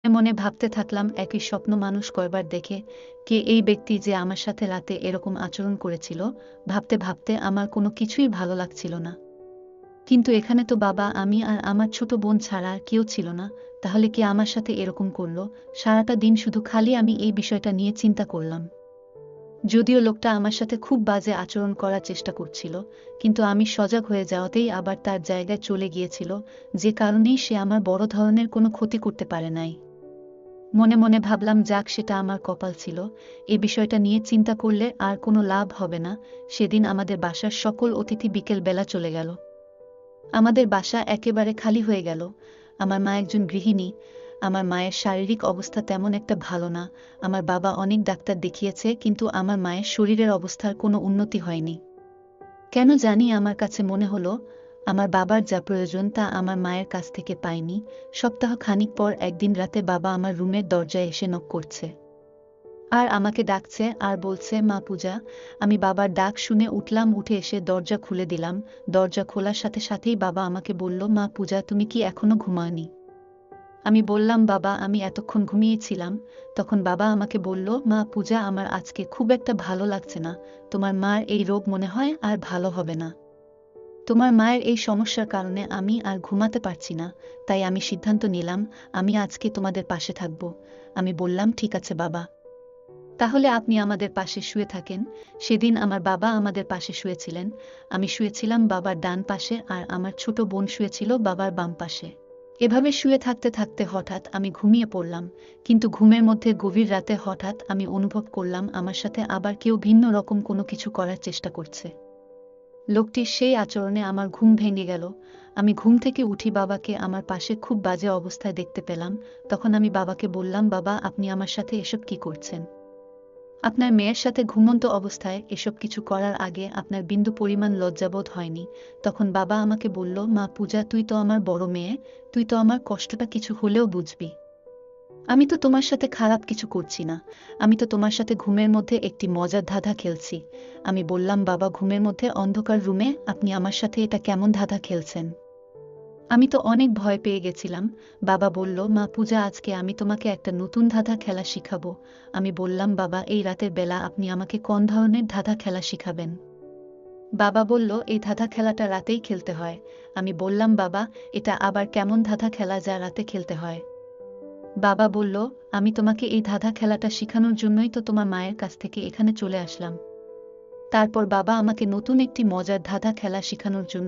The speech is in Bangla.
মনে ভাবতে থাকলাম একই স্বপ্ন মানুষ কয়বার দেখে, কে এই ব্যক্তি যে আমার সাথে রাতে এরকম আচরণ করেছিল। ভাবতে ভাবতে আমার কোনো কিছুই ভালো লাগছিল না। কিন্তু এখানে তো বাবা, আমি আর আমার ছোট বোন ছাড়া আর কেউ ছিল না। তাহলে কে আমার সাথে এরকম করলো? সারাটা দিন শুধু খালি আমি এই বিষয়টা নিয়ে চিন্তা করলাম। যদিও লোকটা আমার সাথে খুব বাজে আচরণ করার চেষ্টা করছিল, কিন্তু আমি সজাগ হয়ে যাওয়াতেই আবার তার জায়গায় চলে গিয়েছিল, যে কারণেই সে আমার বড় ধরনের কোনো ক্ষতি করতে পারে নাই। মনে মনে ভাবলাম, যাক, সেটা আমার কপাল ছিল। এই বিষয়টা নিয়ে চিন্তা করলে আর কোনো লাভ হবে না। সেদিন আমাদের বাসার সকল অতিথি বিকেল বেলা চলে গেল। আমাদের বাসা একেবারে খালি হয়ে গেল। আমার মা একজন গৃহিণী। আমার মায়ের শারীরিক অবস্থা তেমন একটা ভালো না। আমার বাবা অনেক ডাক্তার দেখিয়েছে, কিন্তু আমার মায়ের শরীরের অবস্থার কোনো উন্নতি হয়নি। কেন জানি আমার কাছে মনে হলো, আমার বাবার যা প্রয়োজন তা আমার মায়ের কাছ থেকে পাইনি। সপ্তাহ খানিক পর একদিন রাতে বাবা আমার রুমের দরজায় এসে নক করছে আর আমাকে ডাকছে আর বলছে, মা পূজা। আমি বাবার ডাক শুনে উঠলাম, উঠে এসে দরজা খুলে দিলাম। দরজা খোলার সাথে সাথেই বাবা আমাকে বলল, মা পূজা, তুমি কি এখনো ঘুমাওনি? আমি বললাম, বাবা, আমি এতক্ষণ ঘুমিয়েছিলাম। তখন বাবা আমাকে বলল, মা পূজা, আমার আজকে খুব একটা ভালো লাগছে না। তোমার মার এই রোগ মনে হয় আর ভালো হবে না। তোমার মায়ের এই সমস্যার কারণে আমি আর ঘুমাতে পারছি না। তাই আমি সিদ্ধান্ত নিলাম, আমি আজকে তোমাদের পাশে থাকব। আমি বললাম, ঠিক আছে বাবা, তাহলে আপনি আমাদের পাশে শুয়ে থাকেন। সেদিন আমার বাবা আমাদের পাশে শুয়েছিলেন। আমি শুয়েছিলাম বাবার ডান পাশে আর আমার ছোট বোন শুয়েছিল বাবার বাম পাশে। এভাবে শুয়ে থাকতে থাকতে হঠাৎ আমি ঘুমিয়ে পড়লাম। কিন্তু ঘুমের মধ্যে গভীর রাতে হঠাৎ আমি অনুভব করলাম আমার সাথে আবার কেউ ভিন্ন রকম কোনো কিছু করার চেষ্টা করছে। লোকটির সেই আচরণে আমার ঘুম ভেঙে গেল। আমি ঘুম থেকে উঠি, বাবাকে আমার পাশে খুব বাজে অবস্থায় দেখতে পেলাম। তখন আমি বাবাকে বললাম, বাবা, আপনি আমার সাথে এসব কি করছেন? আপনার মেয়ের সাথে ঘুমন্ত অবস্থায় এসব কিছু করার আগে আপনার বিন্দু পরিমাণ লজ্জাবোধ হয়নি? তখন বাবা আমাকে বলল, মা পূজা, তুই তো আমার বড় মেয়ে, তুই তো আমার কষ্টটা কিছু হলেও বুঝবি। আমি তো তোমার সাথে খারাপ কিছু করছি না। আমি তো তোমার সাথে ঘুমের মধ্যে একটি মজার ধাঁধা খেলছি। আমি বললাম, বাবা, ঘুমের মধ্যে অন্ধকার রুমে আপনি আমার সাথে এটা কেমন ধাঁধা খেলছেন? আমি তো অনেক ভয় পেয়ে গেছিলাম। বাবা বলল, মা পূজা, আজকে আমি তোমাকে একটা নতুন ধাঁধা খেলা শিখাবো। আমি বললাম, বাবা, এই রাতের বেলা আপনি আমাকে কোন ধরনের ধাঁধা খেলা শিখাবেন? বাবা বলল, এই ধাঁধা খেলাটা রাতেই খেলতে হয়। আমি বললাম, বাবা, এটা আবার কেমন ধাঁধা খেলা যা রাতে খেলতে হয়? বাবা বলল, আমি তোমাকে এই ধাঁধা খেলাটা শিখানোর জন্যই তো তোমার মায়ের কাছ থেকে এখানে চলে আসলাম। তারপর বাবা আমাকে নতুন একটি মজার ধাঁধা খেলা শিখানোর জন্য